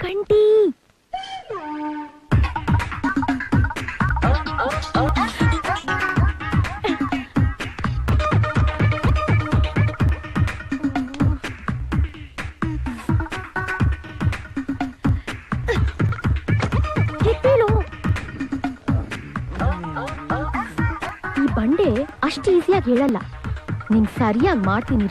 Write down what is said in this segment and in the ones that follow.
ಕಂಟಿ. ಈ ಬಂಡೆ ಅಷ್ಟು ಈಸಿಯಾಗಿ ಹೇಳಲ್ಲ, ನೀನ್ ಸರಿಯಾಗಿ ಮಾಡ್ತೀನಿ.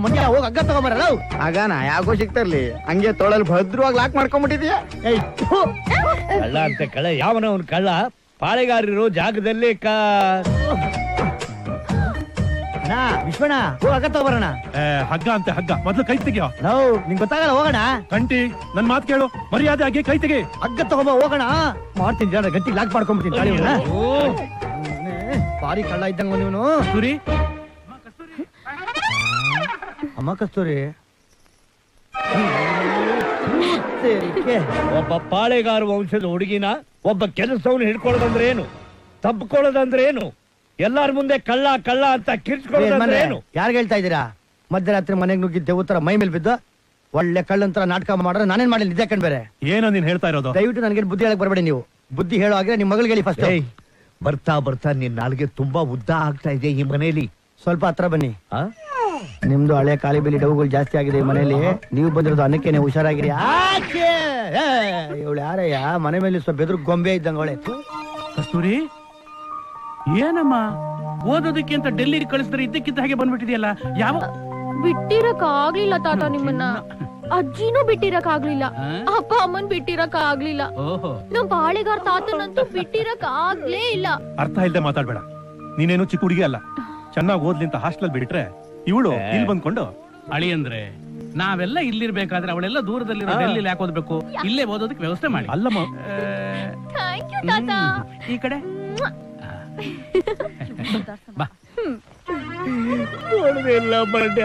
ಮಂಡ್ಯ ಹೋಗಿ ಹಗ್ಗ ತಗೊಂಬರ ಆಗಾನ ಯಾಕೋ ಸಿಗ್ತಾರ್ಲಿ ಹಂಗೆ ತೊಳಲ್ ಭದ್ರವಾಗಿ ಲಾಕ್ ಮಾಡ್ಕೊಂಡ್ಬಿಟ್ಟಿದ್ಯಾ. ಕಳ್ಳ ಅಂತ ಕಳ್ಳ ಯಾವನ ಅವ್ನ ಕಳ್ಳ ಪಾಳೆಗಾರರು ಜಾಗದಲ್ಲಿ ವಿಶ್ವಣ್ಣ ಹೋಗಿ ಹಗ್ಗ ತಗೊಂಬರೋಣ. ಹಗ್ಗ ಅಂತ ಹಗ್ಗ ಮೊದ್ಲು ಕೈ ತೆಗಿಯೋ. ನಾವು ನಿಂಗೆ ಗೊತ್ತಾಗಲ್ಲ, ಹೋಗೋಣ. ಕಂಟಿ ನನ್ ಮಾತು ಕೇಳು, ಮರ್ಯಾದೆ ಆಗಿ ಕೈ ತೆಗಿ. ಹಗ್ಗ ತಗೊಂಬ ಹೋಗೋಣ. ಮಾಡ್ತೀನಿ ಜನ ಗಟ್ಟಿ ಲಾಕ್ ಮಾಡ್ಕೊಂಡ್ಬಿಡ್ತೀನಿ. ಭಾರಿ ಕಳ್ಳ ಇದ್ದಂಗ ನೀವನು. ಕಸ್ತೂರಿ ಅಮ್ಮ ಕಸ್ತೂರಿ, ಒಬ್ಬ ಪಾಳೆಗಾರ ವಂಶದ ಹುಡುಗಿನ ಒಬ್ಬ ಕೆಲಸವನ್ನು ಹಿಡ್ಕೊಳ್ಳೋದಂದ್ರೆ ಏನು, ತಬ್ಕೊಳ್ಳೋದಂದ್ರೆ ಏನು, ಎಲ್ಲಾರ ಮುಂದೆ ಕಳ್ಳ ಕಳ್ಳ ಅಂತ ಕಿರ್ಚ್ಕೊಳ್ಳೋದಂದ್ರೆ ಏನು? ಯಾರ್ಗ ಹೇಳ್ತಾ ಇದ್ದೀರಾ? ಮಧ್ಯರಾತ್ರಿ ಮನೆಗೆ ನುಗ್ಗಿದ್ದೆ ಉತ್ತರ ಮೈ ಮೇಲೆ ಬಿದ್ದು ಒಳ್ಳೆ ಕಳ್ಳಂತರ ನಾಟಕ ಮಾಡಿದ್ರೆ ನಾನೇನ್ ಮಾಡಿಲ್ಲ, ನಿಜ ಕಂಡು ಬೇರೆ. ಏನೋ ನೀನ್ ಹೇಳ್ತಾ ಇರೋದು? ದಯವಿಟ್ಟು ನನಗೇನು ಬುದ್ಧಿ ಹೇಳಕ್ ಬರಬೇಡಿ. ನೀವು ಬುದ್ಧಿ ಹೇಳೋ ಹಾಗೆ ನಿಮ್ ಮಗಳಿಗೆ ಹೇಳಿ ಫಸ್ಟ್. ಬರ್ತಾ ಬರ್ತಾ ನಿನ್ ನಾಲ್ಗೆ ತುಂಬಾ ಉದ್ದ ಆಗ್ತಾ ಇದೆ ಈ ಮನೆಯಲ್ಲಿ. ಸ್ವಲ್ಪ ಹತ್ರ ಬನ್ನಿ. ನಿಮ್ದು ಹಳೆ ಖಾಲಿ ಬಿಲಿ ಡೌಗಳು ಜಾಸ್ತಿ ಆಗಿದೆ ಈ ಮನೆಯಲ್ಲಿ. ನೀವು ಬಂದಿರೋದು ಅನ್ನಕ್ಕೇನೆ, ಹುಷಾರಾಗಿರಿ. ಇವಳು ಯಾರಯ್ಯ ಮನೆ ಮೇಲೆ ಸ್ವಲ್ಪ ಬೆದ್ರು ಗೊಂಬೆ ಇದ್ದಂಗ ಅವಳೆ. ಕಸ್ತೂರಿ ಏನಮ್ಮ ಓದೋದಕ್ಕೆ ಅಂತ ಡೆಲ್ಲಿ ಕಳಿಸಿದ್ರೆ ಇದ್ದಕ್ಕಿದ್ದ ಹಾಗೆ ಬಂದ್ಬಿಟ್ಟಿದೆಯಲ್ಲ. ಯಾವ ಬಿಟ್ಟಿರಕ್ ಆಗ್ಲಿಲ್ಲ ತಾತ ನಿಮ್ಮನ್ನ. ಅಜ್ಜಿನೂ ಬಿಟ್ಟಿರಕ್ ಆಗ್ಲಿಲ್ಲ, ಅಪ್ಪ ಅಮ್ಮನ್ ಬಿಟ್ಟಿರಕ್ ಆಗ್ಲಿಲ್ಲ, ನಮ್ ಬಾಳೆಗಾರ ತಾತನಂತೂ ಬಿಟ್ಟಿರಕ್ ಆಗ್ಲೇ ಇಲ್ಲ. ಅರ್ಥ ಇಲ್ಲದೆ ಮಾತಾಡ್ಬೇಡ. ನೀನೇನು ಚಿಕ್ಕ ಹುಡುಗಿ ಅಲ್ಲ, ಚೆನ್ನಾಗಿ ಓದ್ಲಿಂತ ಹಾಸ್ಟೆಲ್ ಬಿಟ್ರೆ ಇವಳು ಇಲ್ಲಿ ಬಂದ್ಕೊಂಡು ಅಳಿ ಅಂದ್ರೆ ನಾವೆಲ್ಲ ಇಲ್ಲಿರ್ಬೇಕಾದ್ರೆ ಅವಳೆಲ್ಲ ದೂರದಲ್ಲಿರೋ ಡೆಲ್ಲಿ ಯಾಕೆ ಓದ್ಬೇಕು? ಇಲ್ಲೇ ಓದೋದಕ್ಕೆ ವ್ಯವಸ್ಥೆ ಮಾಡಿ. ಅಲ್ಲಮ್ಮ, ಥ್ಯಾಂಕ್ ಯು ತಾತ. ಈ ಕಡೆ ಬಾ. ನೋಡ್ದೆಲ್ಲ ಮಂಡ್ಯ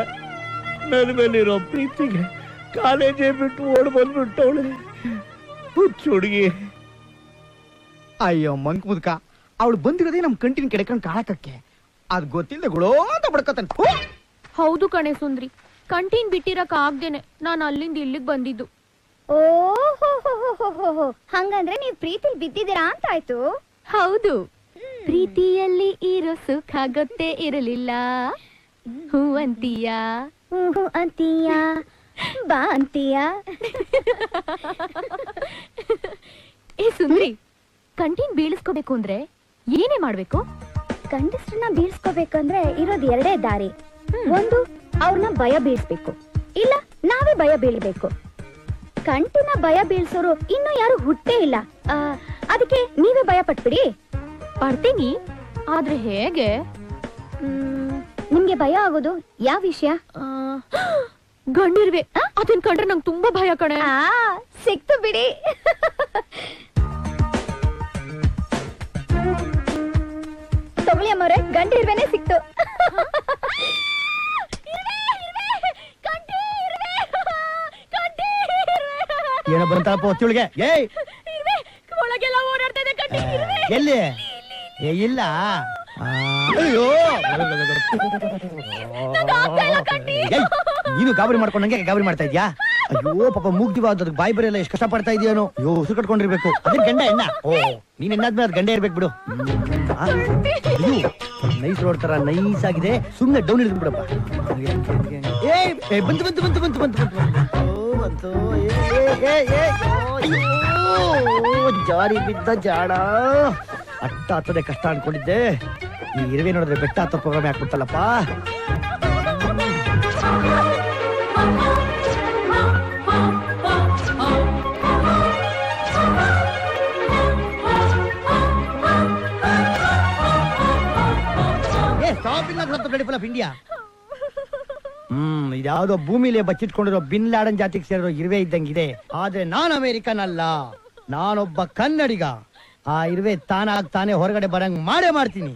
ನನ್ನ ಮೇಲಿರೋ ಪ್ರೀತಿಗೆ ಕಾಲೇಜೇ ಬಿಟ್ಟು ಓಡ್ ಬಂದ್ಬಿಟ್ಟವಳೆ ಹುಚ್ಚು ಹುಡುಗಿ. ಅಯ್ಯೋ ಮಂಕ್ ಮುದ್ಕ, ಅವಳು ಬಂದಿರೋದೇ ನಮ್ ಕಂಟಿನ ಕೆಡ್ಕೊಂಡ್ ಕಾಳಕಕ್ಕೆ. ಅದ್ ಗೊತ್ತಿಲ್ಲದೆ ಗುಳೋ ಅಂತ ಬಡ್ಕತಾನೆ. ಹೌದು ಕಣೆ ಸುಂದ್ರಿ, ಕಂಟೀನ್ ಬಿಟ್ಟಿರಕ್ ಆಗ್ದೇನೆ ನಾನು ಅಲ್ಲಿಂದ ಇಲ್ಲಿಗೆ ಬಂದಿದ್ದು. ಓಹೋ, ಹಂಗಂದ್ರೆ ನೀವ್ ಪ್ರೀತಿಲ್ ಬಿದ್ದಿದ್ದೀರಾ ಅಂತ ಆಯ್ತು. ಹೌದು, ಪ್ರೀತಿಯಲ್ಲಿ ಇರೋ ಸುಖ ಗೊತ್ತೇ ಇರಲಿಲ್ಲ. ಹೂ ಅಂತೀಯಾ? ಹೂ ಅಂತೀಯಾ, ಬಾ ಅಂತೀಯಾ. ಏ ಸುಂದ್ರಿ, ಕಂಟೀನ್ ಬೀಳಿಸ್ಕೋಬೇಕು ಅಂದ್ರೆ ಏನೇ ಮಾಡ್ಬೇಕು? ಗಂಡಸ್ರನ್ನ ಬೀಳ್ಸ್ಕೋಬೇಕಂದ್ರೆ ಇರೋದ್ ಎರಡೇ ದಾರಿ. ಒಂದು, ಅವ್ರನ್ನ ಭಯ ಬೀಳ್ಸ್ಬೇಕು, ಇಲ್ಲ ನಾವೇ ಭಯ ಬೀಳ್ಬೇಕು. ಕಂಟಿನ ಭಯ ಬೀಳ್ಸೋರು ಇನ್ನು ಯಾರು ಹುಟ್ಟೇ ಇಲ್ಲ. ಅದಕ್ಕೆ ನೀವೇ ಭಯ ಪಟ್ಬಿಡಿ. ಪಡ್ತೀನಿ, ಆದ್ರೆ ಹೇಗೆ? ನಿಮ್ಗೆ ಭಯ ಆಗೋದು ಯಾವ ವಿಷಯ? ಗಂಡಿರ್ವೆ, ಅದನ್ ಕಂಡ್ರೆ ನಂಗೆ ತುಂಬಾ ಭಯ ಕಣೆ. ಸಿಕ್ತು ಬಿಡಿ. ತಗೊಳ್ಳಿ ಅಮ್ಮವ್ರೆ, ಗಂಡಿರ್ವೇನೆ ಸಿಕ್ತು. ಏನೋ ಬಂತಪ್ಪ ಹೊತ್ತಿಳಿಗೆ. ಒಳಗೆಲ್ಲ ಓಡಾಡ್ತಾ ಇದೆ ಕಂಟಿ. ಎಲ್ಲಿ? ಇಲ್ಲ. ಅಯ್ಯೋ, ನೀನು ಗಾಬರಿ ಮಾಡ್ಕೊಂಡು ನಂಗೆ ಗಾಬರಿ ಮಾಡ್ತಾ ಇದ್ಯಾ? ಅಯ್ಯೋ ಪಾಪ ಮೂಗ್ದಿವಾದ ಬಾಯಿ ಬರೆಯಲ್ಲ, ಎಷ್ಟು ಕಷ್ಟ ಪಡ್ತಾ ಇದೆಯೇನೋ. ಅಯ್ಯೋ ಉಸಿರು ಕಟ್ಕೊಂಡಿರ್ಬೇಕು. ಅದ್ರ ಗಂಡ ಎಣ್ಣ. ಓ, ನೀನ್ ಎಣ್ಣಾದ್ಮೇಲೆ ಅದ್ ಗಂಡ ಇರ್ಬೇಕು ಬಿಡು. ನೈಸ್ ರೋಡ್ ತರ ನೈಸ್ ಆಗಿದೆ, ಸುಮ್ನೆ ಡೌನ್ ಹಿಡಿದು ಬಿಡಪ್ಪ. ಬಂತು ಬಂತು ಬಂತು ಬಂತು ಬಂತು ಬಂತು. ಜಾರಿ ಬಿದ್ದ ಜಾಡ. ಅಟ್ಟ ಹತ್ತದೆ ಕಷ್ಟ ಅನ್ಕೊಂಡಿದ್ದೆ. ಈ ಇರುವೆ ನೋಡಿದ್ರೆ ಬೆಟ್ಟ ಹತ್ತ ಪ್ರೋಗ್ರಾಮ್ ಹಾಕ್ಬಿಡ್ತಲ್ಲಪ್ಪ. ಇಂಡಿಯಾ. ಇದ್ಯಾವುದೋ ಭೂಮಿಲೇ ಬಚ್ಚಿಟ್ಕೊಂಡಿರೋ ಬಿನ್ ಲಾಡನ್ ಜಾತಿಗೆ ಸೇರಿರೋ ಇರುವೆ ಇದ್ದಂಗಿದೆ. ಆದ್ರೆ ನಾನು ಅಮೆರಿಕನ್ ಅಲ್ಲ, ನಾನೊಬ್ಬ ಕನ್ನಡಿಗ. ಆ ಇರುವೆ ತಾನೇ ಹೊರಗಡೆ ಬರಂಗ್ ಮಾಡೇ ಮಾಡ್ತೀನಿ.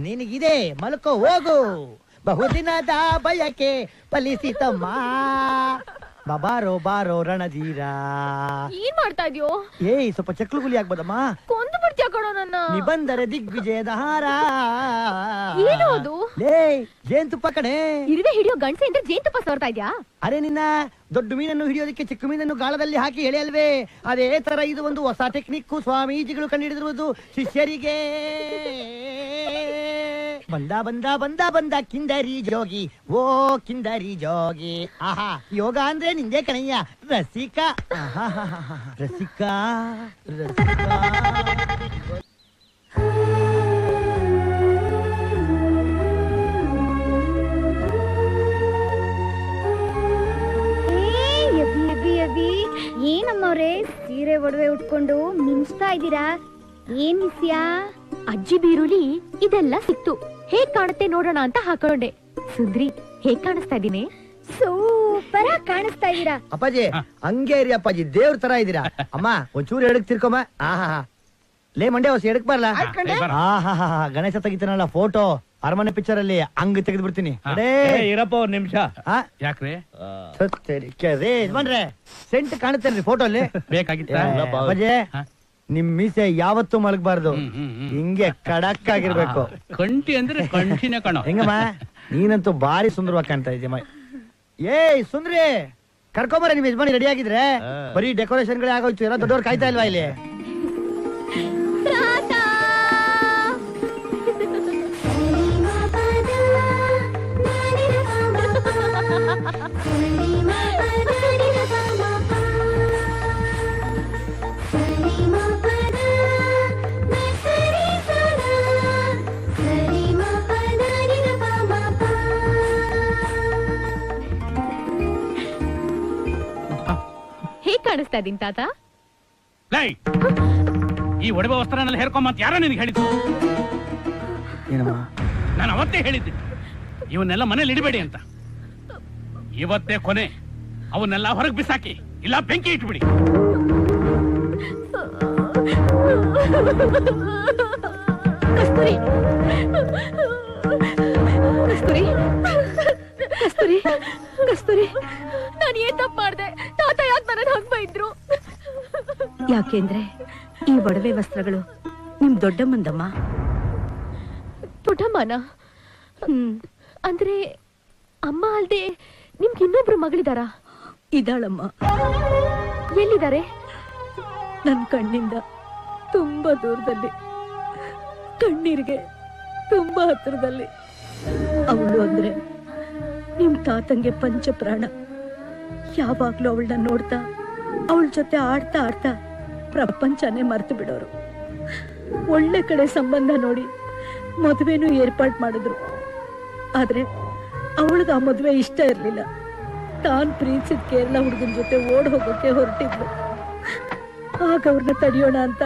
ನಿನಗಿದೆ ಮಲ್ಕೋ ಹೋಗು, ಬಹುದಿನದ ಬಯಕೆ ಫಲಿಸಿತಮ್ಮ. ಬಾರೋ ಬಾರೋ ರಣಧೀರ. ಏನ್ ಮಾಡ್ತಾ ಇದ್ಯೋ? ಏಯ್ ಸ್ವಲ್ಪ ಚಕ್ಲುಗುಲಿ ಆಗ್ಬೋದಮ್ಮ. ಕೊಂದು ಬಿಡ್ತೀಯ ಕಣೋ ನನ್ನ. ನಿಬಂದರೆ ದಿಗ್ವಿಜಯದ ಹಾರ. ಏನು ಅದು? ಲೇ ಜೇನ್ತುಪ್ಪ ಕಣೆ. ಇರುವೆ ಹಿಡಿಯೋ ಗಂಡಸೆ ಅಂದ್ರೆ ಜೇನ್ತುಪ್ಪ ಸೋರ್ತಾ ಇದ್ಯಾ? ಅರೆ ನಿನ್ನ ದೊಡ್ಡ ಮೀನನ್ನು ಹಿಡಿಯೋದಕ್ಕೆ ಚಿಕ್ಕ ಮೀನನ್ನು ಗಾಳದಲ್ಲಿ ಹಾಕಿ ಎಳೆ ಅಲ್ವೇ? ಅದೇ ತರ ಇದು ಒಂದು ಹೊಸ ಟೆಕ್ನಿಕ್ ಸ್ವಾಮೀಜಿಗಳು ಕಂಡುಹಿಡಿದಿರುವುದು ಶಿಷ್ಯರಿಗೆ. ಬಂದ ಬಂದ ಬಂದ ಬಂದ ಕಿಂದರಿ ಜೋಗಿ, ಓ ಕಿಂದರಿ ಜೋಗಿ. ಆಹಾ, ಯೋಗ ಅಂದ್ರೆ ನಿಂದೆ ಕಣಯ್ಯ ರಸಿಕ. ರಸಿಕ ರಸಿಕ. ಏನಮ್ಮವ್ರೆ ಸೀರೆ ಒಡವೆ ಉಟ್ಕೊಂಡು ಮಿಂಚ್ತಾ ಇದ್ದೀರಾ? ಏನ್ ವಿಷಯ? ಅಜ್ಜಿ ಬೀರುಲಿ ಇದೆಲ್ಲ ಸಿಕ್ತು, ಹೇಗ್ ಕಾಣುತ್ತೆ ನೋಡೋಣ ಅಂತ ಹಾಕೊಂಡೆ. ಸುಂದ್ರಿ, ಹೇಗ್ ಕಾಣಿಸ್ತಾ ಇದೀನಿ? ಸೂಪರ್ ಆಗಿ ಕಾಣಿಸ್ತಾ ಇದ್ದೀರಾ. ಅಪ್ಪಾಜಿ ಹಂಗೆ ಇರಿ ಅಪ್ಪಾಜಿ, ದೇವ್ರ ತರ ಇದ್ದೀರಾ. ಅಮ್ಮ ಒಂಚೂರು ಎಡಕ್ ತಿರ್ಕೊಮ್ಮ. ಆಹಾ ಲೇ ಮಂಡ್ಯ ಹೊಸ ಎಡಕ್ ಬರ್ಲಾ? ಆಹಾ ಗಣೇಶ ತೆಗಿತಾನಲ್ಲ ಫೋಟೋ ಅರಮನೆ ಪಿಕ್ಚರ್ ಅಲ್ಲಿ, ಹಂಗ್ ತೆಗೆದು ಬಿಡ್ತೀನಿ. ಇರಪ್ಪ ಒಂದ್ ನಿಮಿಷ. ಯಾಕ್ರೆ ಯಜಮಾನ್ರೆ ಸೆಂಟ್ ಕಾಣುತ್ತೇನ್ರಿ ಫೋಟೋ ಅಲ್ಲಿ? ಬೇಕಾಗಿತ್ತ? ಅಪ್ಪಾಜಿ ನಿಮ್ ಮೀಸೆ ಯಾವತ್ತೂ ಮಲಗಬಾರ್ದು, ಹಿಂಗೆ ಖಡಕ್ ಆಗಿರ್ಬೇಕು. ಕಂಠಿ ಅಂದ್ರೆ ಕಂಠಿನ ಕಣ. ಹೆಂಗಮ್ಮ ನೀನಂತೂ ಬಾರಿ ಸುಂದರವಾಗಿ ಕಾಣ್ತಾ ಇದೀಯಮ್ಮ. ಏಯ್ ಸುಂದ್ರಿ, ಕರ್ಕೊಂಬರ ನಿಮ್ ಯಜಮಾನಿ ರೆಡಿ ಆಗಿದ್ರೆ. ಬರೀ ಡೆಕೋರೇಷನ್ ಗಳೇ ಆಗೋಯ್ತು, ಎಲ್ಲ ದೊಡ್ಡವ್ರು ಕಾಯ್ತಾ ಇಲ್ವಾ ಇಲ್ಲಿ? ಹೇಗ್ ಕಾಣಿಸ್ತಾ ಇದೀನಿ ತಾತ? ಈ ಒಡವೆ ವಸ್ತ್ರನೆಲ್ಲ ಹೇರ್ಕೊಂಬಂತ ಯಾರೋ ನಿನ್ಗೆ ಹೇಳಿದ್ದು? ನಾನು ಅವತ್ತೇ ಹೇಳಿದ್ದೆ ಇವನ್ನೆಲ್ಲ ಮನೇಲಿ ಇಡಬೇಡಿ ಅಂತ. ಇವತ್ತೇ ಕೊನೆ, ಅವನ್ನೆಲ್ಲ ಹೊರಗೆ ಬಿಸಾಕಿ ಇಲ್ಲ ಬೆಂಕಿ ಇಟ್ಬಿಡಿ. ಕಸ್ತೂರಿ, ಕಸ್ತೂರಿ, ಕಸ್ತೂರಿ, ಕಸ್ತೂರಿ, ನಾನು ಏನ್ ತಪ್ಪು ಮಾಡ್ದೆ? ತಾತ ಯಾಕೆ ನನ್ನ ಹಂಗ್ ಬೈದ್ರು? ಯಾಕೆಂದ್ರೆ ಈ ಒಡವೆ ವಸ್ತ್ರಗಳು ನಿಮ್ ದೊಡ್ಡಮ್ಮಂದಮ್ಮ. ದೊಡ್ಡಮ್ಮನ? ಅಂದ್ರೆ ಅಮ್ಮ ಅಲ್ದೆ ನಿಮ್ಗೆ ಇನ್ನೊಬ್ರು ಮಗಳಿದಾರ? ಇದಾಳಮ್ಮ. ಎಲ್ಲಿದ್ದಾರೆ? ನನ್ ಕಣ್ಣಿಂದ ತುಂಬಾ ದೂರದಲ್ಲಿ, ಕಣ್ಣೀರಿಗೆ ತುಂಬಾ ಹತ್ರದಲ್ಲಿ. ಅವಳು ಅಂದ್ರೆ ನಿಮ್ ತಾತಂಗೆ ಪಂಚ ಪ್ರಾಣ. ಯಾವಾಗ್ಲೂ ಅವಳನ್ನ ನೋಡ್ತಾ ಅವಳ ಜೊತೆ ಆಡ್ತಾ ಆಡ್ತಾ ಪ್ರಪಂಚನೇ ಮರ್ತು ಬಿಡೋರು. ಒಳ್ಳೆ ಕಡೆ ಸಂಬಂಧ ನೋಡಿ ಮದುವೆನೂ ಏರ್ಪಾಟ್ ಮಾಡಿದ್ರು. ಆದ್ರೆ ಅವಳಿಗೆ ಆ ಮದುವೆ ಇಷ್ಟ ಇರ್ಲಿಲ್ಲ. ತಾನ್ ಪ್ರೀತಿಸಿದ ಕೇರಳ ಹುಡುಗನ ಜೊತೆ ಓಡ್ ಹೋಗೋಕೆ ಹೊರಟಿದ್ಲು. ಆಗ ಅವ್ರನ್ನ ತಡಿಯೋಣ ಅಂತ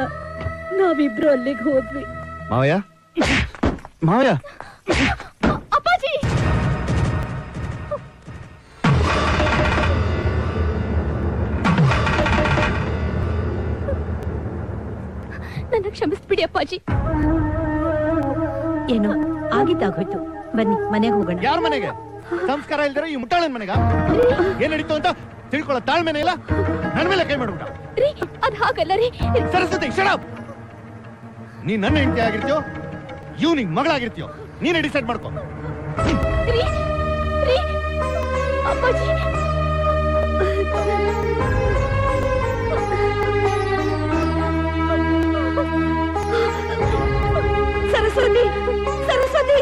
ನಾವಿಬ್ರು ಅಲ್ಲಿಗೆ ಹೋದ್ವಿ. ಮಾವಯ್ಯ, ಮಾವಯ್ಯ, ಅಪ್ಪಾಜಿ! ನನ್ನ ಕ್ಷಮಿಸ್ಬಿಡಿ ಅಪ್ಪಾಜಿ. ಏನೋ ಆಗಿದ್ದಾಗೋಯ್ತು, ಬನ್ನಿ ಮನೆಗೆ ಹೋಗೋಣ. ಯಾರ ಮನೆಗೆ? ಸಂಸ್ಕಾರ ಇಲ್ದಿರೋ ಈ ಮುಟ್ಟಾಳನ್ ಮನೆಗ? ಏನ್ ನಡೀತು ಅಂತ ತಿಳ್ಕೊಳ್ಳೋ ತಾಳ್ಮೆನೆ ಇಲ್ಲ. ನನ್ ಮೇಲೆ ಕೈ ಮಾಡ್ಬಿಟ್ಟ. ರೀ, ಅದ್ ಹಾಗಲ್ಲ ರೀ. Saraswati shut up. ನೀ ನನ್ನ ಹೆಂಡತಿ ಆಗಿರ್ತೀಯೋ ಇವ್ ನಿಂಗ್ ಮಗಳಾಗಿರ್ತೀಯೋ ನೀನೇ ಡಿಸೈಡ್ ಮಾಡ್ಕೊ. ರೀ, ರೀ, ಅಪ್ಪಾಜಿ. ಸರಸ್ವತಿ, ಸರಸ್ವತಿ,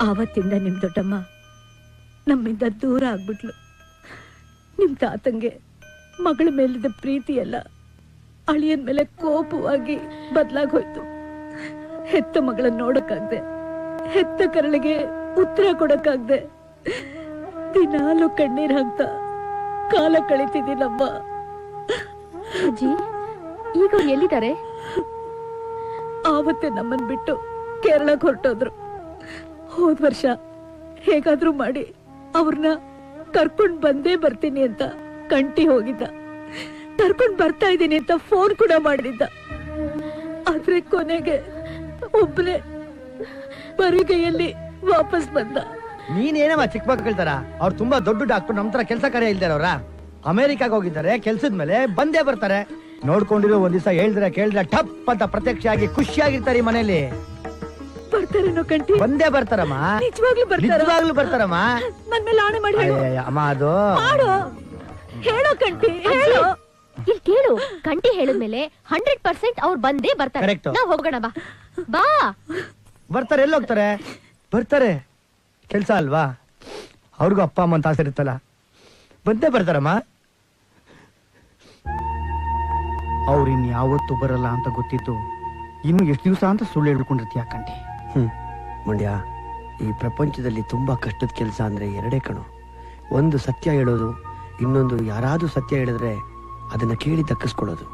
ಆವತ್ತಿಂದ ನಿಮ್ ದೊಡ್ಡಮ್ಮ ನಮ್ಮಿಂದ ದೂರ ಆಗ್ಬಿಟ್ಲು. ನಿಮ್ ತಾತಂಗೆ ಮಗಳ ಮೇಲಿದ್ದ ಪ್ರೀತಿ ಎಲ್ಲ ಅಳಿಯನ್ ಮೇಲೆ ಕೋಪವಾಗಿ ಬದಲಾಗೋಯ್ತು. ಹೆತ್ತ ಮಗಳನ್ನ ನೋಡಕ್ಕಾಗ್ದೆ, ಹೆತ್ತ ಕರಳಿಗೆ ಉತ್ತರ ಕೊಡಕ್ಕಾಗ್ದೆ ದಿನಾಲು ಕಣ್ಣೀರ್ ಹಾಕ್ತಾ ಕಾಲ ಕಳೀತಿದ್ದೀನಮ್ಮ. ಅಜ್ಜಿ, ಈಗ ಅವ್ರು ಎಲ್ಲಿದ್ದಾರೆ? ಆವತ್ತೇ ನಮ್ಮನ್ ಬಿಟ್ಟು ಕೇರಳಕ್ಕೆ ಹೊರಟೋದ್ರು. ಹೋದ್ ವರ್ಷ ಹೇಗಾದ್ರೂ ಮಾಡಿ ಅವ್ರನ್ನ ಕರ್ಕೊಂಡ್ ಬಂದೇ ಬರ್ತೀನಿ ಅಂತ ಕಂಟಿ ಹೋಗಿದ್ದ. ಕರ್ಕೊಂಡ್ ಬರ್ತಾ ಇದ್ದೀನಿ ಅಂತ ಫೋನ್ ಕೂಡ ಮಾಡಿದ್ದ. ಆದ್ರೆ ಕೊನೆಗೆ ಒಬ್ಬನೇ ಬರಿಗೈಯಲ್ಲಿ ವಾಪಸ್ ಬಂದ. ನೀನೇನಮ್ಮ ಚಿಕ್ಕ ಮಕ್ಕಳು ಕೇಳ್ತಾರ? ಅವ್ರು ತುಂಬಾ ದೊಡ್ಡ ಡಾಕ್ಟರ್, ನಮ್ ತರ ಕೆಲಸ ಕಾರ್ಯ ಇಲ್ದಾರವ್ರ. ಅಮೆರಿಕಾಗ ಹೋಗಿದ್ದಾರೆ, ಕೆಲ್ಸದ ಮೇಲೆ ಬಂದೇ ಬರ್ತಾರೆ. ನೋಡ್ಕೊಂಡಿರೋ ಒಂದ್ ದಿವಸ ಹೇಳಿದ್ರೆ ಕೇಳಿದ್ರೆ ಟಪ್ ಅಂತ ಪ್ರತ್ಯಕ್ಷ ಆಗಿ ಖುಷಿಯಾಗಿರ್ತಾರೆ ಈ ಮನೇಲಿ. ಬರ್ತಾರೇನೋ ಕಂಟಿ? ಬಂದೇ ಬರ್ತಾರಮ್ಮ, ನಿಜವಾಗ್ಲೂ ಬರ್ತಾರಮ್ಮ. ನನ್ ಮೇಲೆ ಆಣೆ ಮಾಡಿ ಹೇಳು. ಅಮ್ಮ ಅದು ಮಾಡು, ಹೇಳೋ ಕಂಟಿ, ಹೇಳು. ಇಲ್ಲಿ ಕೇಳು, ಕಂಟಿ ಹೇಳಿದ್ಮೇಲೆ 100% ಅವ್ರು ಬಂದೇ ಬರ್ತಾರೆ. Correct. ನಾವ್ ಹೋಗೋಣ ಬಾ ಬಾ. ಬರ್ತಾರೆ. ಎಲ್ಲಿ ಹೋಗ್ತಾರೆ? ಬರ್ತಾರೆ, ಕೆಲ್ಸ ಅಲ್ವಾ? ಅವ್ರಿಗೂ ಅಪ್ಪ ಅಮ್ಮ ಅಂತ ಆಸೆ ಇರುತ್ತಲ್ಲ, ಬಂದೇ ಬರ್ತಾರಮ್ಮ. ಅವ್ರು ಇನ್ಯಾವತ್ತೂ ಬರಲ್ಲ ಅಂತ ಗೊತ್ತಿತ್ತು, ಇನ್ನು ಎಷ್ಟು ದಿವಸ ಅಂತ ಸುಳ್ಳು ಹೇಳ್ಕೊಂಡಿರ್ತೀಯ ಕಂಠಿ. ಮಂಡ್ಯ, ಈ ಪ್ರಪಂಚದಲ್ಲಿ ತುಂಬಾ ಕಷ್ಟದ ಕೆಲಸ ಅಂದ್ರೆ ಎರಡೇ ಕಣು. ಒಂದು ಸತ್ಯ ಹೇಳೋದು, ಇನ್ನೊಂದು ಯಾರಾದ್ರೂ ಸತ್ಯ ಹೇಳಿದ್ರೆ ಅದನ್ನ ಕೇಳಿ ದಕ್ಕಿಸ್ಕೊಳ್ಳೋದು.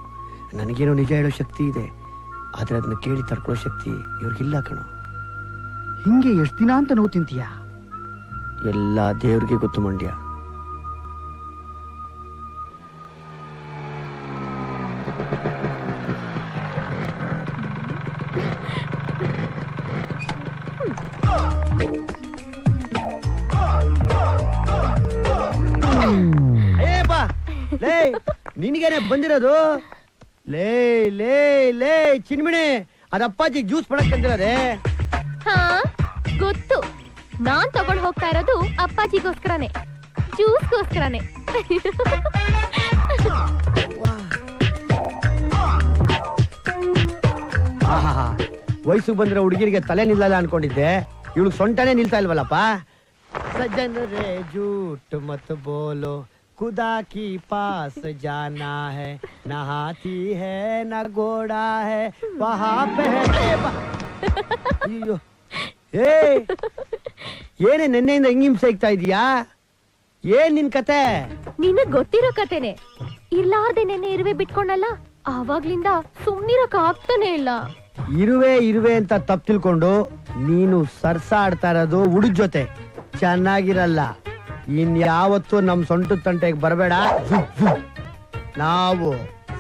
ನನಗೇನೋ ನಿಜ ಹೇಳೋ ಶಕ್ತಿ ಇದೆ, ಆದ್ರೆ ಅದನ್ನ ಕೇಳಿ ತಡ್ಕೊಳ್ಳೋ ಶಕ್ತಿ ಇವ್ರಿಗಿಲ್ಲ ಕಣು. ಹಿಂಗೆ ಎಷ್ಟು ದಿನ ಅಂತ ನೋವು ತಿಂತೀಯ? ಎಲ್ಲ ದೇವ್ರಿಗೆ ಗೊತ್ತು ಮಂಡ್ಯ. ನಿನಗೇನೆ ಬಂದಿರೋದು? ಲೇ ಲೇ ಲೇ ಚಿನ್ಮಿಣಿ, ಅದ ಅಪ್ಪಾಜಿ ಜ್ಯೂಸ್ ಮಾಡಕ್ ತಂದಿರೋದೆ. ಹಾ ಗೊತ್ತು, ನಾನ್ ತಗೊಂಡ್ ಹೋಗ್ತಾ ಇರೋದು ಅಪ್ಪಾಜಿಗೋಸ್ಕರನೇ, ಜ್ಯೂಸ್ಗೋಸ್ಕರನೇ. ವಯಸ್ಸು ಬಂದಿರೋ ಹುಡುಗಿರಿಗೆ ತಲೆ ನಿಲ್ಲಲ್ಲ ಅನ್ಕೊಂಡಿದ್ದೆ, ಇವಳು ಸೊಂಟನೇ ನಿಲ್ತಾ ಇಲ್ವಲ್ಲಪ್ಪ. ಸಜ್ಜನರೇ ಜೂಟ್ ಮತ್ ಬೋಲೋ, खुदा की पास जाना है, न हाथी है न घोड़ा है, वहाँ पे ಅಯ್ಯೋ, ಏನೇ ನೆನ್ನೆಯಿಂದ ಹಿಂಗಿಂಸೆ ಇಕ್ತಾ ಇದೀಯಾ? ಏನ್ ನಿನ್ ಕತೆ? ನಿನಗ್ ಗೊತ್ತಿರೋ ಕತೆನೆ. ಇರ್ಲಾರ್ದೆ ನೆನ್ನೆ ಇರುವೆ ಬಿಟ್ಕೊಂಡಲ್ಲ, ಆವಾಗ್ಲಿಂದ ಸುಮ್ನಿರಕ್ ಆಗ್ತಾನೆ ಇಲ್ಲ. ಇರುವೆ ಅಂತ ತಪ್ಪು ತಿಳ್ಕೊಂಡು ನೀನು ಸರ್ಸಾಡ್ತಾ ಇರೋದು ಹುಡುಗ ಜೊತೆ. ಚೆನ್ನಾಗಿರಲ್ಲ. ಇನ್ಯಾವತ್ತೂ ನಮ್ ಸೊಂಟದ ತಂಟೆಗೆ ಬರಬೇಡ, ನಾವು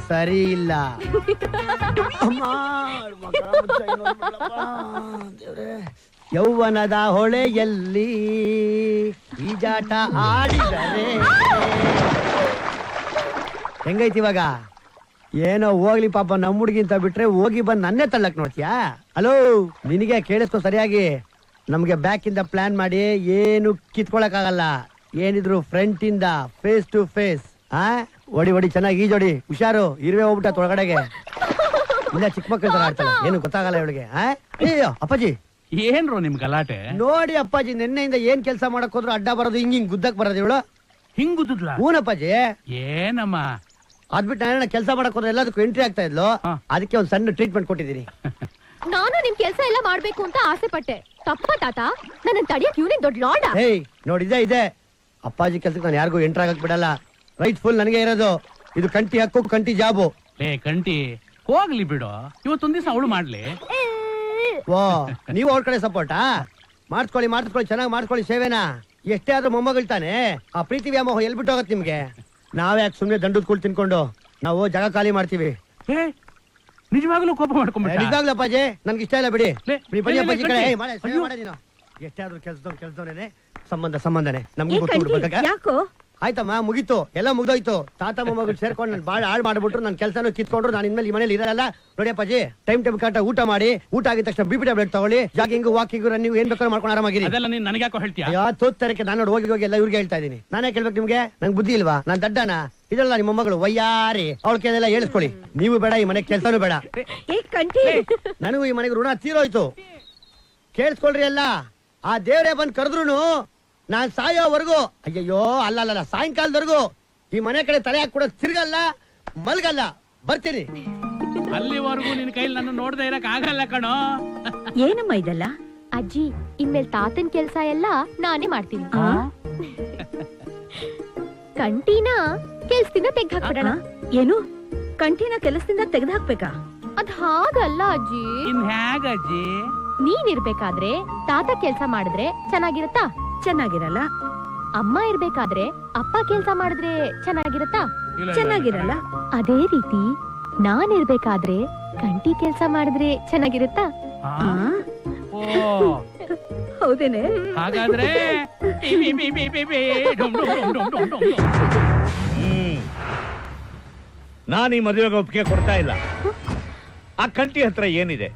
ಸರಿ ಇಲ್ಲ. ಯೌವನದ ಹೊಳೆಯಲ್ಲಿ ಈಜಾಟ ಆಡಿದರೆ ಹೆಂಗೈತಿ ಇವಾಗ? ಏನೋ ಹೋಗ್ಲಿ ಪಾಪ, ನಮ್ಮ ಹುಡುಗಿಂತ ಬಿಟ್ರೆ ಹೋಗಿ ಬಂದ್ ನನ್ನೇ ತಳ್ಳಕ್ ನೋಡ್ತೀಯಾ? ಹಲೋ, ನಿನಗೆ ಕೇಳಿಸ್ಕೊ ಸರಿಯಾಗಿ. ನಮ್ಗೆ ಬ್ಯಾಕ್ ಇಂದ ಪ್ಲಾನ್ ಮಾಡಿ ಏನು ಕಿತ್ಕೊಳಕ್ ಆಗಲ್ಲ. ಏನಿದ್ರು ಫ್ರಂಟ್ ಇಂದ ಫೇಸ್ ಟು ಫೇಸ್. ಹೊಡಿ ಚೆನ್ನಾಗಿ ಈಜೋಡಿ, ಹುಷಾರು. ಇರುವೆ ಹೋಗ್ಬಿಟ್ಟ ಒಳಗಡೆಗೆ. ಇಲ್ಲ ಚಿಕ್ಕ ಮಕ್ಕಳ ತರ ಆಡ್ತಾಳೆ, ಏನು ಗೊತ್ತಾಗಲ್ಲ ಇವಳಿಗೆ. ಅಯ್ಯೋ ಅಪ್ಪಾಜಿ, ಏನ್ರೋ ನಿಮ್ ಗಲಾಟೆ? ನೋಡಿ ಅಪ್ಪಾಜಿ, ನಿನ್ನೆಯಿಂದ ಏನ್ ಕೆಲಸ ಮಾಡಕ್ ಹೋದ್ರು ಅಡ್ಡ ಬರೋದು, ಹಿಂಗ್ ಗುದ್ದಕ್ ಬರೋದು ಇವಳು. ಹಿಂಗುದ್ಲ? ಹೂನಪ್ಪಾಜಿ. ಏನಮ್ಮ ಅದ್ಬಿಟ್ಟು ನಾನು ಕೆಲಸ ಮಾಡಕ್ ಹೋದ್ರೆ ಎಲ್ಲದಕ್ಕೂ ಎಂಟ್ರಿ ಆಗ್ತಾ ಇದ್ಲು, ಅದಕ್ಕೆ ಒಂದ್ ಸಣ್ಣ ಟ್ರೀಟ್ಮೆಂಟ್ ಕೊಟ್ಟಿದ್ದೀನಿ. ನಾನು ನಿಮ್ ಕೆಲ್ಸ ಎಲ್ಲ ಮಾಡ್ಬೇಕು ಅಂತ ಆಸೆ ಪಟ್ಟೆ. ತಪ್ಪ ತಾತ, ನನ್ನ ತಡಿಯಕ್ ಇವನೇ ದೊಡ್ಡ ಲಾಡ. ಹೇಯ್ ನೋಡಿದೆ ಇದೆ, ಅಪ್ಪಾಜಿ ಕೆಲ್ಸಕ್ಕೆ ನಾನು ಯಾರಿಗೂ ಎಂಟ್ರ್ ಆಗಕ್ ಬಿಡಲ್ಲ. ರೈಟ್ ಫುಲ್ ನನಗೆ ಇರೋದು. ಇದು ಕಂಟಿ ಹಕ್ಕು, ಕಂಟಿ ಜಾಬು. ಲೇ ಕಂಟಿ, ಹೋಗ್ಲಿ ಬಿಡು, ಇವತ್ತೊಂದ್ ದಿವಸ ಅವಳು ಮಾಡ್ಲಿ. ಓ, ನೀವು ಅವ್ರ ಕಡೆ ಸಪೋರ್ಟಾ? ಮಾಡಿಸ್ಕೊಳ್ಳಿ, ಚೆನ್ನಾಗಿ ಮಾಡ್ಕೊಳ್ಳಿ ಸೇವೆನ. ಎಷ್ಟೇ ಆದ್ರೂ ಮೊಮ್ಮಗಳ್ತಾನೆ. ಆ ಪ್ರೀತಿ ವ್ಯಾಮೋಹ ಎಲ್ ಬಿಟ್ಟು ಹೋಗತ್ ನಿಮ್ಗೆ? ನಾವ್ಯಾಕೆ ಸುಮ್ನೆ ದಂಡದ ಕೂಳ್ ತಿನ್ಕೊಂಡು ನಾವು ಜಾಗ ಖಾಲಿ ಮಾಡ್ತೀವಿ. ನಿಜವಾಗ್ಲೂ ಕೋಪ ಮಾಡ್ಕೊಂಡ್ಬಿಟ್ಟ? ನಿಜವಾಗ್ಲೂ ಅಪ್ಪಾಜಿ, ನನ್ಗೆ ಇಷ್ಟ ಇಲ್ಲ ಬಿಡಿ. ಬನ್ನಿ ಅಪ್ಪಾಜಿ ಕಡೆ. ಎಷ್ಟೇ ಆದ್ರೂ ಕೆಲ್ಸದವನೇನೆ. ಸಂಬಂಧನೇ ನಮ್ಗೆ ಗೊತ್ತು. ಯಾಕೋ? ಆಯ್ತಮ್ಮ, ಮುಗೀತು, ಎಲ್ಲ ಮುಗ್ದೋಯ್ತು. ತಾತ ಮೊಮ್ಮಗಳು ಸೇರ್ಕೊಂಡು ನನ್ ಬಾಳ ಹಾಳು ಮಾಡ್ಬಿಟ್ರು, ನನ್ ಕೆಲಸನೂ ಕಿತ್ಕೊಂಡ್ರು. ನಾನು ಇನ್ಮೇಲೆ ಈ ಮನೇಲಿ ಇರಲ್ಲ. ನೋಡಿ ಅಪ್ಪಾಜಿ, ಟೈಮ್ ಕರೆಕ್ಟ್ ಊಟ ಮಾಡಿ, ಊಟ ಆಗಿದ ತಕ್ಷಣ ಬಿಪಿ ಟ್ಯಾಬ್ಲೆಟ್ ತಗೊಳ್ಳಿ. ಜಾಗಿಂಗ್, ವಾಕಿಂಗ್, ರನ್ನಿಂಗ್ ಏನ್ ಬೇಕಾದ್ರೂ ಮಾಡ್ಕೊಂಡು ಆರಾಮಾಗಿರಿ. ಅದೆಲ್ಲ ನೀನ್ ನನಗೆ ಯಾಕೋ ಹೇಳ್ತೀಯ? ತೋತ್ತರಕ್ಕೆ ನಾನು ಹೋಗಿ ಎಲ್ಲ ಇವ್ರಿಗೆ ಹೇಳ್ತಾ ಇದೀನಿ. ನಾನೇ ಕೇಳ್ಬೇಕು ನಿಮ್ಗೆ? ನಂಗೆ ಬುದ್ಧಿ ಇಲ್ವಾ? ನಾನ್ ದಡ್ಡನ? ಇದಲ್ಲ ನಿಮ್ಮ ಮೊಮ್ಮಗಳು ವಯ್ಯಾರಿ, ಅವಳ ಕೇಳೆಲ್ಲ ಹೇಳಿಸ್ಕೊಳ್ಳಿ. ನೀವು ಬೇಡ, ಈ ಮನೆ ಕೆಲ್ಸನೂ ಬೇಡ. ನನಗೂ ಈ ಮನೆಗೆ ಋಣ ತೀರೋಯ್ತು. ಕೇಳಿಸ್ಕೊಳ್ರಿ ಎಲ್ಲ. ಆ ದೇವ್ರೇ ಬಂದ್ ಕರೆದ್ರು ನಾನ್ ಸಾಯೋವರೆಗೂ, ಅಯ್ಯಯ್ಯೋ ಅಲ್ಲ ಸಾಯಂಕಾಲದವರೆಗೂ ಈ ಮನೆ ಕಡೆ ತಲೆ ಹಾಕಿ ಕೂಡ ತಿರ್ಗಲ್ಲ, ಮಲ್ಗಲ್ಲ. ಬರ್ತೀನಿ. ಅಲ್ಲಿವರೆಗೂ ನಿನ್ ಕೈಲಿ ನನ್ನ ನೋಡ್ದೆ ಇರಕ್ ಆಗಲ್ಲ ಕಣೋ. ಏನಮ್ಮ ಇದೆಲ್ಲ? ಅಜ್ಜಿ, ಇನ್ಮೇಲೆ ತಾತನ್ ಕೆಲ್ಸ ಎಲ್ಲ ನಾನೇ ಮಾಡ್ತೀನಿ. ಕಂಟಿನ ಕೆಲ್ಸದಿಂದ ತೆಗ್ದು ಹಾಕ್ಬಿಡೋಣ. ಏನು? ಕಂಟಿನ ಕೆಲಸದಿಂದ ತೆಗೆದು ಹಾಕ್ಬೇಕಾ? ಅದ್ ಹಾಗಲ್ಲ ಅಜ್ಜಿ. ಇನ್ ಹೇಗ ಅಜ್ಜಿ? ನೀನ್ ಇರ್ಬೇಕಾದ್ರೆ ತಾತ ಕೆಲ್ಸ ಮಾಡಿದ್ರೆ ಚೆನ್ನಾಗಿರತ್ತಾ? ಚೆನ್ನಾಗಿರಲ್ಲ. ಅಮ್ಮ ಇರ್ಬೇಕಾದ್ರೆ ಅಪ್ಪ ಕೆಲ್ಸ ಮಾಡಿದ್ರೆ ಚೆನ್ನಾಗಿರತ್ತಾ? ಚೆನ್ನಾಗಿರಲ್ಲ. ಅದೇ ರೀತಿ ನಾನ್ ಇರ್ಬೇಕಾದ್ರೆ ಕಂಠಿ ಕೆಲ್ಸ ಮಾಡಿದ್ರೆ ಚೆನ್ನಾಗಿರತ್ತಾ? ಓ ಹೌದೇನೆ? ಹಾಗಾದ್ರೆ ನಾನು ಈ ಮದುವೆಗೆ ಒಪ್ಪಿಗೆ ಕೊಡ್ತಾ ಇಲ್ಲ. ಆ ಕಂಠಿ ಹತ್ರ ಏನಿದೆ?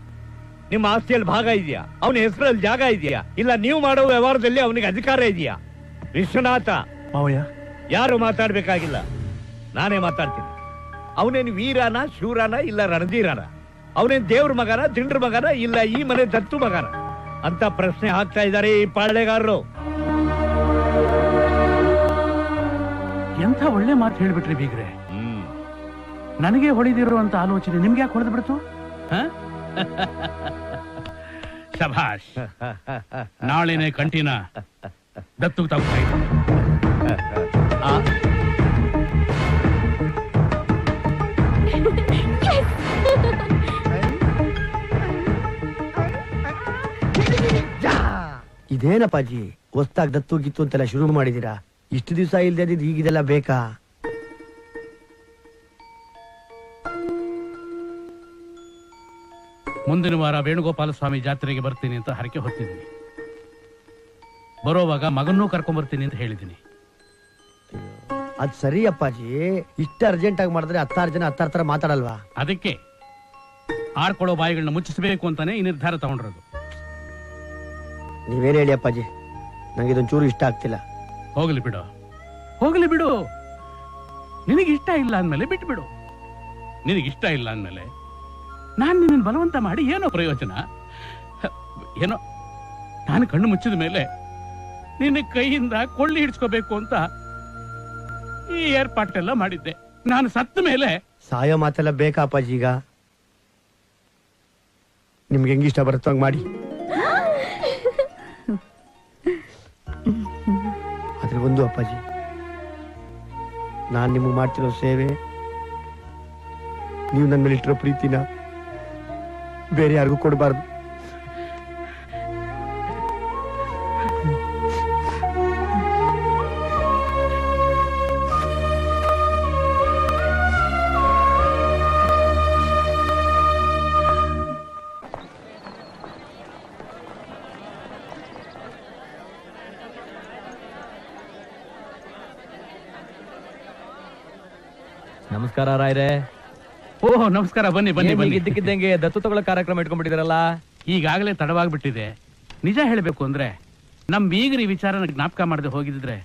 ನಿಮ್ಮ ಆಸ್ತಿಯಲ್ಲಿ ಭಾಗ ಇದೆಯಾ? ಅವನ ಹೆಸರಲ್ಲಿ ಜಾಗ ಇದೆಯಾ? ಇಲ್ಲ ನೀವು ಮಾಡೋ ವ್ಯವಹಾರದಲ್ಲಿ ಅವನಿಗೆ ಅಧಿಕಾರ ಇದೆಯಾ? ವಿಶ್ವನಾಥ, ಮಾವಯ್ಯ, ಯಾರು ಮಾತಾಡ್ಬೇಕಾಗಿಲ್ಲ, ನಾನೇ ಮಾತಾಡ್ತೀನಿ. ಅವನೇನು ವೀರನ, ಶೂರನ, ಇಲ್ಲ ರಣಧೀರನ? ಅವನೇನ್ ದೇವ್ರ ಮಗನ, ತಿಂಡ್ರ ಮಗನ, ಇಲ್ಲ ಈ ಮನೆ ದತ್ತು ಮಗನ ಅಂತ ಪ್ರಶ್ನೆ ಹಾಕ್ತಾ ಇದ್ದಾರೆ ಈ ಪಾಳ್ಯಗಾರರು. ಎಂಥ ಒಳ್ಳೆ ಮಾತು ಹೇಳ್ಬಿಟ್ರಿ ಬೀಗ್ರೆ. ನನಗೆ ಹೊಳಿದಿರುವಂತ ಆಲೋಚನೆ ನಿಮ್ಗೆ ಯಾಕೆ ಹೊಡೆದು ಬಿಡ್ತು? ಶಭಾಷ್. ನಾಳೆನೆ ಕಂಠಿನ ದತ್ತು ತಗೊಳ್ತಾ ಇದೇನಪ್ಪಾಜಿ ಹೊಸ್ತಾಗ್ ದತ್ತು ಗಿತ್ತು ಅಂತೆಲ್ಲ ಶುರು ಮಾಡಿದೀರಾ? ಇಷ್ಟು ದಿವಸ ಇಲ್ದೇ ಹೀಗಿದೆಲ್ಲ ಬೇಕಾ? ಮುಂದಿನ ವಾರ ವೇಣುಗೋಪಾಲ ಸ್ವಾಮಿ ಜಾತ್ರೆಗೆ ಬರ್ತೀನಿ ಅಂತ ಹರಕೆ ಹೊತ್ತಿದ್ದೀನಿ. ಬರೋವಾಗ ಮಗನ್ನೂ ಕರ್ಕೊಂಡ್ ಬರ್ತೀನಿ ಅಂತ ಹೇಳಿದ್ದೀನಿ. ಅದ್ ಸರಿ ಅಪ್ಪಾಜಿ, ಇಷ್ಟ ಅರ್ಜೆಂಟ್ ಆಗಿ ಮಾಡಿದ್ರೆ 16 ಜನ 16 ತರ ಮಾತಾಡಲ್ವಾ? ಅದಕ್ಕೆ ಆಡ್ಕೊಳ್ಳೋ ಬಾಯಿಗಳನ್ನ ಮುಚ್ಚಿಸಬೇಕು ಅಂತಾನೆ ಈ ನಿರ್ಧಾರ ತಗೊಂಡಿರೋದು. ನೀವೇನ್ ಹೇಳಿ ಅಪ್ಪಾಜಿ, ನಂಗೆ ಇದೊಂಚೂರು ಇಷ್ಟ ಆಗ್ತಿಲ್ಲ. ಹೋಗ್ಲಿ ಬಿಡು, ಹೋಗ್ಲಿ ಬಿಡು. ನಿನಗಿಷ್ಟ ಇಲ್ಲ ಅಂದ್ಮೇಲೆ ಬಿಟ್ಟು ಬಿಡು. ನಿನಗಿಷ್ಟ ಇಲ್ಲ ಅಂದ್ಮೇಲೆ ನಾನು ನಿನ್ನ ಬಲವಂತ ಮಾಡಿ ಏನೋ ಪ್ರಯೋಜನ? ಏನೋ ನಾನು ಕಣ್ಣು ಮುಚ್ಚಿದ ಮೇಲೆ ನಿನ್ನ ಕೈಯಿಂದ ಕೊಳ್ಳಿ ಹಿಡ್ಸ್ಕೋಬೇಕು ಅಂತ ಈ ಏರ್ಪಾಟೆಲ್ಲ ಮಾಡಿದ್ದೆ. ನಾನು ಸತ್ತ ಮೇಲೆ ಸಾಯೋ ಮಾತೆಲ್ಲ ಬೇಕಾ ಅಪ್ಪಾಜಿ? ಈಗ ನಿಮ್ಗೆ ಹೆಂಗಿಷ್ಟ ಬರುತ್ತೋ ಹಂಗ್ ಮಾಡಿ. ಆದ್ರೆ ಒಂದು ಅಪ್ಪಾಜಿ, ನಾನ್ ನಿಮ್ಗೆ ಮಾಡ್ತಿರೋ ಸೇವೆ, ನೀವು ನನ್ನ ಮೇಲೆ ಇಟ್ಟಿರೋ ಪ್ರೀತಿನ ಬೇರೆ ಯಾರಿಗೂ ಕೊಡಬಾರ್ದು. ನಮಸ್ಕಾರ ರಾಯ್ರೆ. ಓಹ್ ನಮಸ್ಕಾರ. ಬನ್ನಿ ಬನ್ನಿ ಬನ್ನಿ. ಇದ್ದಕ್ಕಿದ್ದಂಗೆ ದತ್ತು ತಗೊಳ್ಳೋ ಕಾರ್ಯಕ್ರಮ ಇಟ್ಕೊಂಡ್ಬಿಟ್ಟಿದಾರಲ್ಲ? ಈಗಾಗಲೇ ತಡವಾಗ್ಬಿಟ್ಟಿದೆ. ನಿಜ ಹೇಳಬೇಕು ಅಂದ್ರೆ ನಮ್ ಬೀಗರಿ ವಿಚಾರನ ಜ್ಞಾಪಕ ಮಾಡದೆ ಹೋಗಿದ್ರೆ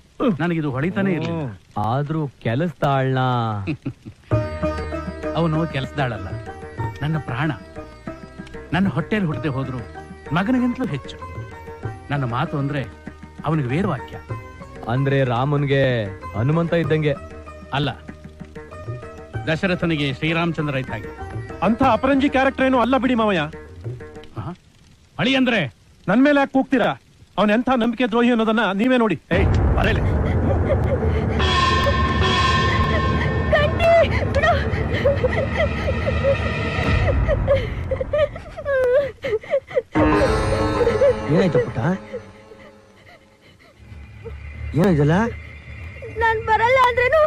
ನನಗಿದು ಹೊಳಿತಾನೆ ಇರಲಿಲ್ಲ. ಆದ್ರೂ ಕೆಲಸದಾಳ್ನ ಅವನು ಕೆಲಸದಾಳಲ್ಲ, ನನ್ನ ಪ್ರಾಣ. ನನ್ನ ಹೊಟ್ಟೆಯಲ್ಲಿ ಹುಟ್ಟದೆ ಹೋದ್ರು ಮಗನಿಗಿಂತಲೂ ಹೆಚ್ಚು. ನನ್ನ ಮಾತು ಅಂದ್ರೆ ಅವನಿಗೆ ವೇರವಾಕ್ಯ. ಅಂದ್ರೆ ರಾಮನ್ಗೆ ಹನುಮಂತ ಇದ್ದಂಗೆ ಅಲ್ಲ, ದಶರಥನಿಗೆ ಶ್ರೀರಾಮಚಂದ್ರ ಇದ್ದ ಹಾಗೆ. ಅಂತ ಅಪರಂಜಿ ಕ್ಯಾರೆಕ್ಟರ್ ಏನು ಅಲ್ಲ ಬಿಡಿ ಮಾವಯ್ಯ. ಅಳಿ ಅಂದ್ರೆ ನನ್ ಮೇಲೆ ಯಾಕೆ ಕೂಗ್ತೀರಾ? ಅವನ್ ಎಂಥ ನಂಬಿಕೆ ದ್ರೋಹಿ ಅನ್ನೋದನ್ನ ನೀವೇ ನೋಡಿ. ಬರೇಲಿ. ಏನಾಯ್ತು ಪುಟ್ಟ? ಏನಾಯ್ತಲ್ಲ? ನಾನ್ ಬರಲ್ಲ ಅಂದ್ರೇನು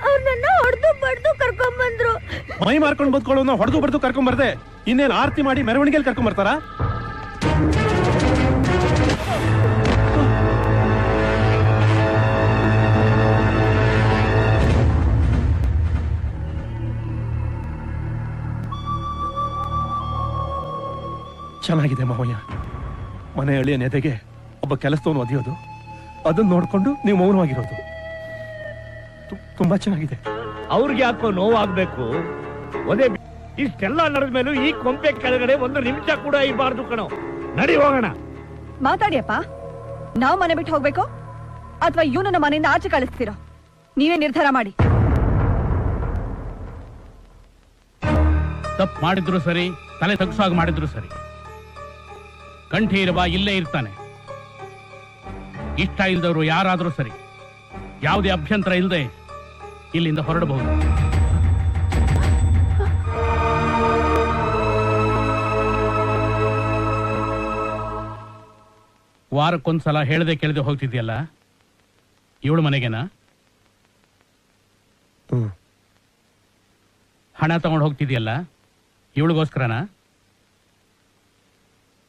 ಅವ್ರು ನನ್ನ ಹೊಡೆದು ಬಡ್ದು ಕರ್ಕೊಂಡ್ ಬಂದ್ರು. ಮೈ ಮಾರ್ಕೊಂಡು ಬದುಕೊಳ್ಳೋನ ಹೊಡೆದು ಬಡ್ದು ಕರ್ಕೊಂಡ್ ಬರ್ದೆ ಇನ್ನೇನ್ ಆರತಿ ಮಾಡಿ ಮೆರವಣಿಗೆಯಲ್ಲಿ ಕರ್ಕೊಂಡ್ ಬರ್ತಾರ? ಚೆನ್ನಾಗಿದೆ ಮಾವಯ್ಯ. ಮನೆ ಹಳ್ಳಿಯ ನೆತೆಗೆ ಒಬ್ಬ ಕೆಲಸದವನು ಒದೆಯೋದು, ಅದನ್ನ ನೋಡ್ಕೊಂಡು ನೀವು ಮೌನವಾಗಿರೋದು ತುಂಬಾ ಚೆನ್ನಾಗಿದೆ. ಅವ್ರಿಗೆ ಯಾಕೋ ನೋವಾಗ್ಬೇಕು? ಇಷ್ಟೆಲ್ಲ ನಡೆದ ಮೇಲೂ ಈ ಕೊಂಪೆ ಕೆಳಗಡೆ ಒಂದು ನಿಮಿಷ ಕೂಡ ಇರಬಾರ್ದು ಕಣೋ. ನಡಿ ಹೋಗೋಣ. ಮಾತಾಡಿಯಪ್ಪ. ನಾವು ಮನೆ ಬಿಟ್ಟು ಹೋಗ್ಬೇಕು ಅಥವಾ ಇವನನ್ನ ಮನೆಯಿಂದ ಆಚೆ ಕಳಿಸ್ತೀರೋ? ನೀವೇ ನಿರ್ಧಾರ ಮಾಡಿ. ತಪ್ಪು ಮಾಡಿದ್ರು ಸರಿ, ತಲೆ ತಗ್ಸಾಗ ಮಾಡಿದ್ರು ಸರಿ, ಕಂಠಿ ಇರುವ ಇಲ್ಲೇ ಇರ್ತಾನೆ. ಇಷ್ಟ ಇಲ್ದವರು ಯಾರಾದ್ರೂ ಸರಿ, ಯಾವುದೇ ಅಭ್ಯಂತರ ಇಲ್ಲದೆ ಇಲ್ಲಿಂದ ಹೊರಡಬಹುದು. ವಾರಕ್ಕೊಂದ್ಸಲ ಹೇಳದೆ ಕೇಳದೆ ಹೋಗ್ತಿದ್ಯಲ್ಲ, ಇವಳು ಮನೆಗೆನಾ? ಹ್ಮ್. ಹಣ ತಗೊಂಡು ಹೋಗ್ತಿದ್ಯಲ್ಲ, ಇವಳಿಗೋಸ್ಕರನಾ?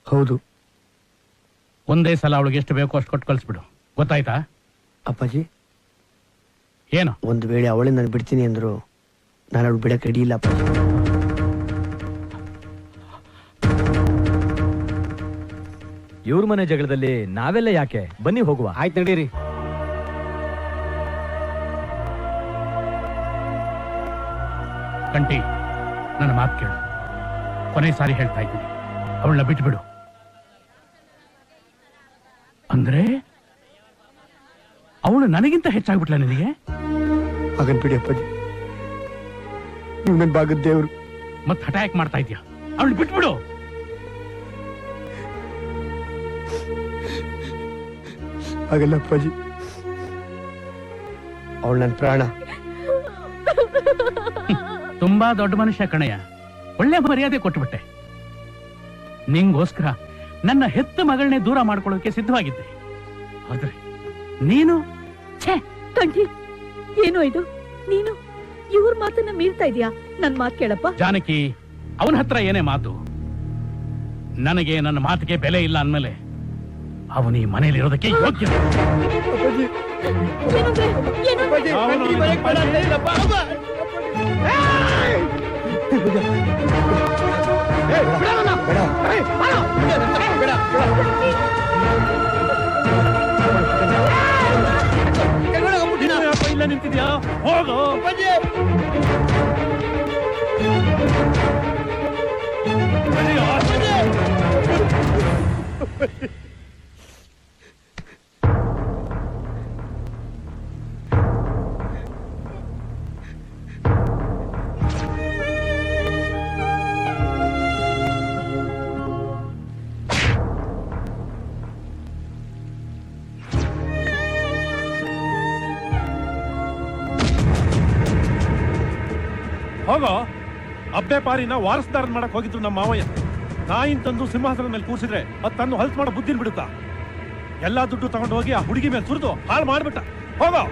ಹೌದು. ಒಂದೇ ಸಲ ಅವಳಿಗೆ ಎಷ್ಟು ಬೇಕೋ ಅಷ್ಟು ಕೊಟ್ಟು ಕಳಿಸ್ಬಿಡು, ಗೊತ್ತಾಯ್ತಾ? ಅಪ್ಪಾಜಿ, ಏನು? ಒಂದು ವೇಳೆ ಅವಳೇ ನಾನು ಬಿಡ್ತೀನಿ ಅಂದ್ರು ನಾನು ಅವಳು ಬಿಡಕ್ಕೆ ರೆಡಿ ಇಲ್ಲ ಅಪ್ಪಾಜಿ. ಇವ್ರ ಮನೆ ಜಗಳದಲ್ಲಿ ನಾವೆಲ್ಲ ಯಾಕೆ? ಬನ್ನಿ ಹೋಗುವ. ಆಯ್ತು ನಡೀರಿ. ಕಂಟಿ, ನನ್ನ ಮಾತು ಕೇಳು. ಕೊನೆ ಸಾರಿ ಹೇಳ್ತಾ ಇದ್ದೀನಿ, ಅವಳನ್ನ ಬಿಟ್ಬಿಡು. ಅಂದ್ರೆ ಅವಳು ನನಗಿಂತ ಹೆಚ್ಚಾಗ್ಬಿಟ್ಲ ನಿನಗೆ? ಹಾಗನ್ ಬಿಡಿ ಅಪ್ಪಾಜಿ, ನೀವು ನನ್ನ ಭಾಗದ ದೇವ್ರು. ಮತ್ತೆ ಅಟ್ಯಾಕ್ ಮಾಡ್ತಾ ಇದೀಯ, ಅವಳು ಬಿಟ್ಬಿಡು. ಹಾಗಲ್ಲ ಅಪ್ಪಾಜಿ, ಅವಳು ನನ್ನ ಪ್ರಾಣ. ತುಂಬಾ ದೊಡ್ಡ ಮನುಷ್ಯ ಕಣಯ್ಯ, ಒಳ್ಳೆ ಮರ್ಯಾದೆ ಕೊಟ್ಟುಬಿಟ್ಟೆ. ನಿಂಗೋಸ್ಕರ ನನ್ನ ಹೆತ್ತ ಮಗಳನ್ನೇ ದೂರ ಮಾಡ್ಕೊಳ್ಳೋಕೆ ಸಿದ್ಧವಾಗಿದ್ದೆ. ಆದ್ರೆ ನೀನು ಛೇ ಕಂಠಿ, ಏನು ಇದು? ನೀನು ಇವ್ರ ಮಾತನ್ನ ಮೀರ್ತಾ ಇದೀಯಾ? ನನ್ ಮಾತು ಕೇಳಪ್ಪ. ಜಾನಕಿ, ಅವನ ಹತ್ರ ಏನೇ ಮಾತು, ನನಗೆ ನನ್ನ ಮಾತಿಗೆ ಬೆಲೆ ಇಲ್ಲ ಅಂದ್ಮೇಲೆ ಅವನು ಈ ಮನೇಲಿ ಇರೋದಕ್ಕೆ ಯೋಗ್ಯ. ಏನಂದ್ರೆ? ಇಲ್ಲ ನಿಂತಿದ್ಯಾ? ಹೋಗು. ಹೋಗೋ. ಅಬ್ಬೆ ಪಾರಿನ ವಾರಸ್ದಾರನ್ ಮಾಡಕ್ ಹೋಗಿದ್ರು ನಮ್ಮ ಮಾವಯ್ಯ. ತಾಯಿನ್ ತಂದು ಸಿಂಹಾಸನದ ಮೇಲೆ ಕೂರ್ಸಿದ್ರೆ ಅದ್ ತಂದು ಹೊಲ್ಸ್ ಮಾಡೋ ಬುದ್ಧಿನ್ ಬಿಡುತ್ತಾ? ಎಲ್ಲಾ ದುಡ್ಡು ತಗೊಂಡು ಹೋಗಿ ಆ ಹುಡುಗಿ ಮೇಲೆ ಸುರಿದು ಹಾಳು ಮಾಡ್ಬಿಟ್ಟ. ಹೋಗೋ.